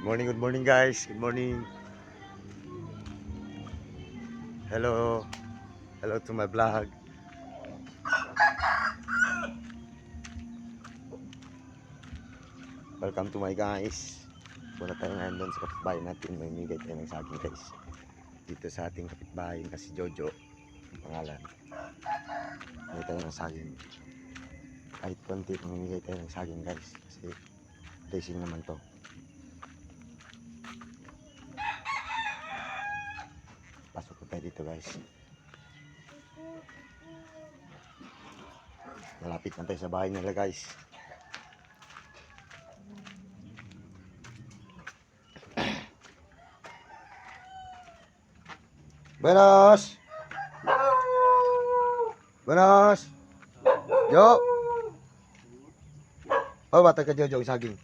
Good morning guys. Good morning. Hello. Hello to my vlog. Welcome to my guys. Punta tayo ngayon doon sa kapitbahay natin. May migay tayo ng saging guys. Dito sa ating kapitbahay na si Jojo. Ang pangalan. Migay tayo ng saging. Kahit konti, mamimigay tayo ng saging guys. Kasi racing naman to. Pasok ko tayo dito guys. Malapit na tayo sa bahay nila guys. Buenos. Buenos. Jo. Oh, bata ka Jojo, saging.